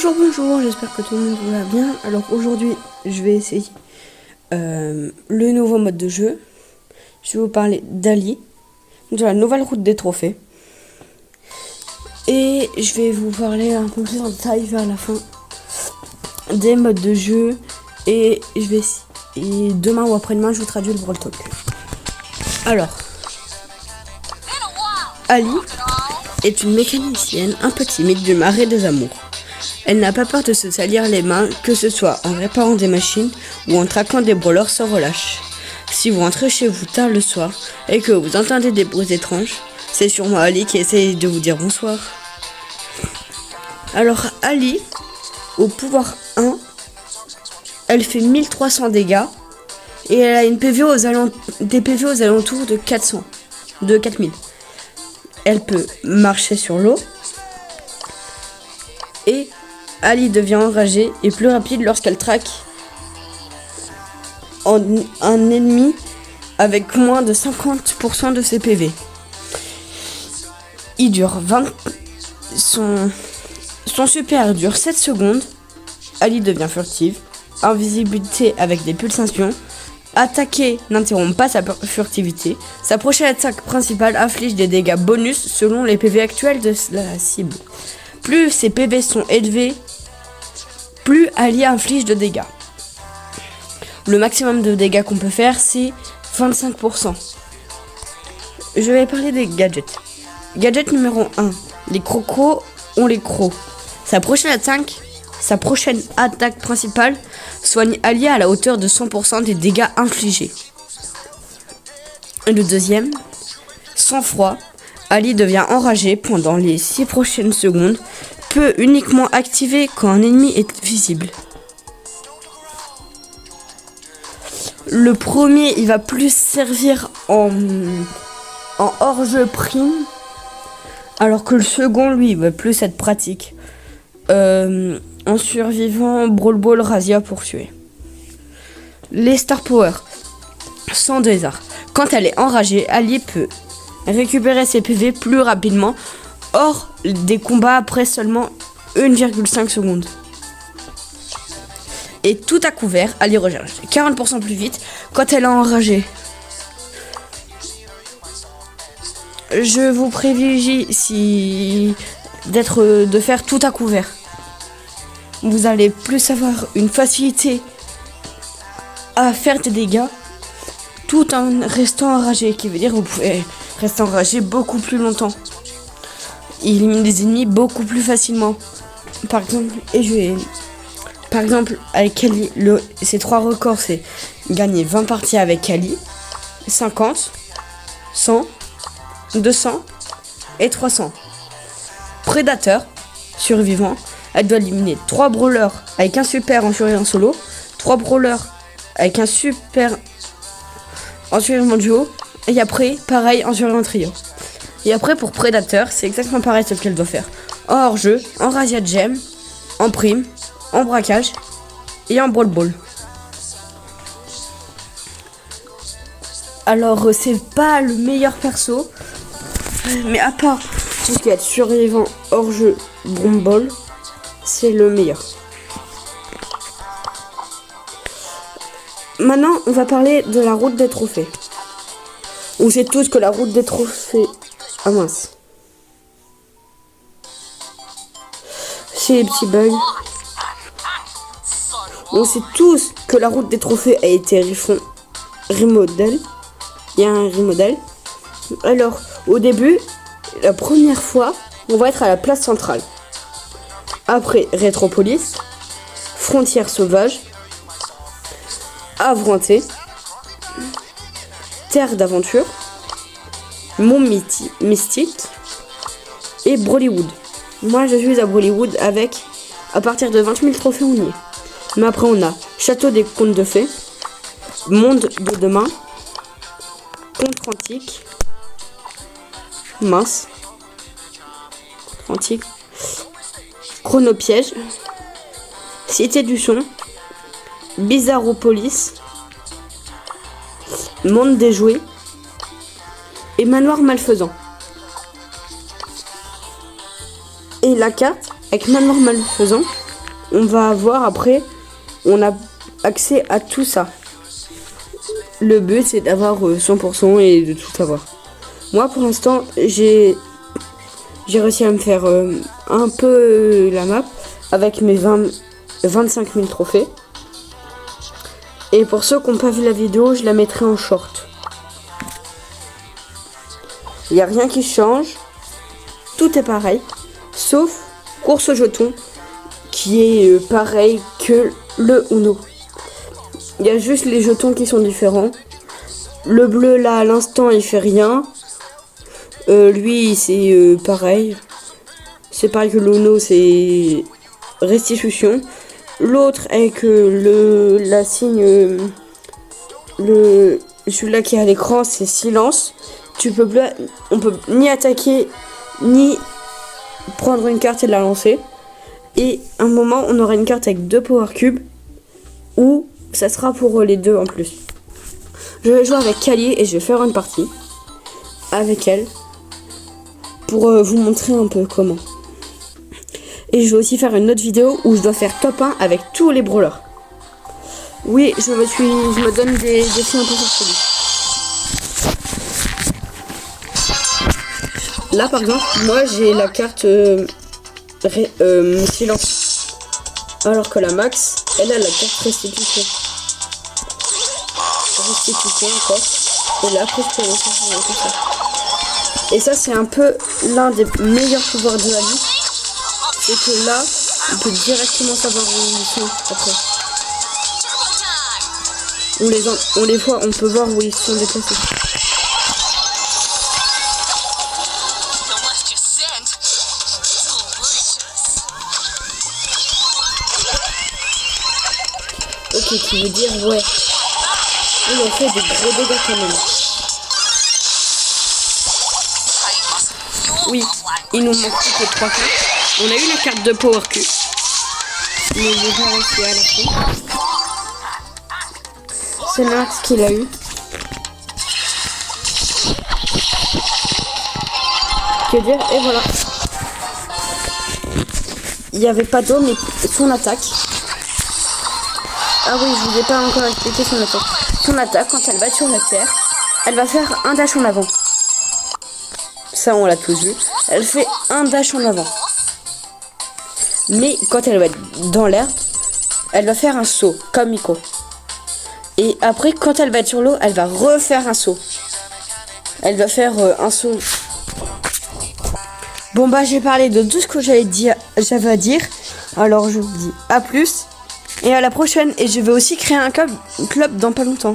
Bonjour, j'espère que tout le monde va bien. Alors aujourd'hui, je vais essayer le nouveau mode de jeu. Je vais vous parler d'Ali, de la nouvelle route des trophées. Et je vais vous parler un peu plus en détail vers la fin des modes de jeu. Et demain ou après-demain, je vous traduis le Brawl Talk. Alors, Ali est une mécanicienne un peu timide du marais des amours. Elle n'a pas peur de se salir les mains, que ce soit en réparant des machines ou en traquant des brawlers sans relâche. Si vous rentrez chez vous tard le soir et que vous entendez des bruits étranges, c'est sûrement Ali qui essaye de vous dire bonsoir. Alors Ali, au pouvoir 1, elle fait 1300 dégâts et elle a des PV aux alentours de 4000. Elle peut marcher sur l'eau et Ali devient enragée et plus rapide lorsqu'elle traque un ennemi avec moins de 50% de ses PV. Son super dure 7 secondes. Ali devient furtive. Invisibilité avec des pulsations. Attaquer n'interrompt pas sa furtivité. Sa prochaine attaque principale inflige des dégâts bonus selon les PV actuels de la cible. Plus ses PV sont élevés, plus Ali inflige de dégâts. Le maximum de dégâts qu'on peut faire, c'est 25%. Je vais parler des gadgets. Gadget numéro 1. Les crocos ont les crocs. Sa prochaine attaque principale soigne Ali à la hauteur de 100% des dégâts infligés. Le deuxième, sang-froid. Ali devient enragé pendant les 6 prochaines secondes, peut uniquement activer quand un ennemi est visible. Le premier, il va plus servir en hors-jeu prime, alors que le second, lui, il va plus être pratique. En survivant, Brawl Ball, Razia pour tuer. Les Star Power, sans désert. Quand elle est enragée, Ali peut récupérer ses PV plus rapidement hors des combats après seulement 1,5 secondes. Et tout à couvert, Ali recharge 40% plus vite quand elle est enragée. Je vous privilégie de faire tout à couvert. Vous allez plus avoir une facilité à faire des dégâts tout en restant enragé, qui veut dire que vous pouvez rester enragé beaucoup plus longtemps. Il élimine des ennemis beaucoup plus facilement. Par exemple, avec Ali, ses 3 records, c'est gagner 20 parties avec Ali, 50, 100, 200 et 300. Prédateur, survivant, elle doit éliminer 3 brawlers avec un super en survivant solo, 3 brawlers avec un super en survivant duo, et après, pareil en survivant trio. Et après, pour prédateur, c'est exactement pareil ce qu'elle doit faire. En hors-jeu, en Razia Gem, en prime, en braquage et en Brawl Ball. Alors, c'est pas le meilleur perso, mais à part tout ce qui est survivant hors-jeu, Brawl Ball, c'est le meilleur. Maintenant, on va parler de la route des trophées. On sait tous que la route des trophées... Ah mince. C'est les petits bugs. On sait tous que la route des trophées a été remodel. Il y a un remodel. Alors, au début, la première fois, on va être à la place centrale. Après, Rétropolis, Frontière sauvage, Avranté, Terre d'aventure, Mont Mystique et Brawlywood. Moi je suis à Brawlywood à partir de 20 000 trophées on y est. Mais après on a Château des Contes de Fées, Monde de demain, Contre Antique, Chronopiège, Cité du Son, Bizarropolis, Monde des jouets et Manoir Malfaisant. Et la carte avec Manoir Malfaisant, on va avoir après, on a accès à tout ça. Le but c'est d'avoir 100% et de tout avoir. Moi pour l'instant j'ai réussi à me faire un peu la map avec mes 25 000 trophées. Et pour ceux qui n'ont pas vu la vidéo, je la mettrai en short. Il n'y a rien qui change. Tout est pareil. Sauf course au jeton qui est pareil que le Uno. Il y a juste les jetons qui sont différents. Le bleu là à l'instant il fait rien. Lui c'est pareil. C'est pareil que l'Uno, c'est restitution. L'autre avec la signe, celui-là qui est à l'écran, c'est silence. On peut ni attaquer ni prendre une carte et la lancer. Et à un moment, on aura une carte avec 2 power cubes ou ça sera pour les 2 en plus. Je vais jouer avec Kali et je vais faire une partie avec elle pour vous montrer un peu comment. Et je vais aussi faire une autre vidéo où je dois faire top 1 avec tous les brawlers. Oui, je me donne des défis un peu farfelus. Là par exemple, moi j'ai la carte silence. Alors que la Max, elle a la carte restitution. Restitution encore. Et là après je peux lancer comme ça. Et ça c'est un peu l'un des meilleurs pouvoirs de Ali. C'est que là, on peut directement savoir où ils sont après. On les voit, on peut voir où ils sont déplacés. Ok, tu veux dire, ouais. On a fait des gros dégâts quand même. Oui, il nous manque plus que 3 cartes. On a eu la carte de Power Q. Mais j'ai pas réussi à la prendre. C'est Max qui l'a eu. Que dire? Et voilà. Il n'y avait pas d'eau, mais son attaque. Ah oui, je vous ai pas encore expliqué son attaque. Son attaque, quand elle va sur la terre, elle va faire un dash en avant. Ça, on l'a tous vu. Elle fait un dash en avant. Mais quand elle va être dans l'air, elle va faire un saut, comme Miko. Et après, quand elle va être sur l'eau, elle va refaire un saut. Elle va faire un saut. Bon bah, j'ai parlé de tout ce que j'avais à dire. Alors je vous dis à plus et à la prochaine. Et je vais aussi créer un club dans pas longtemps.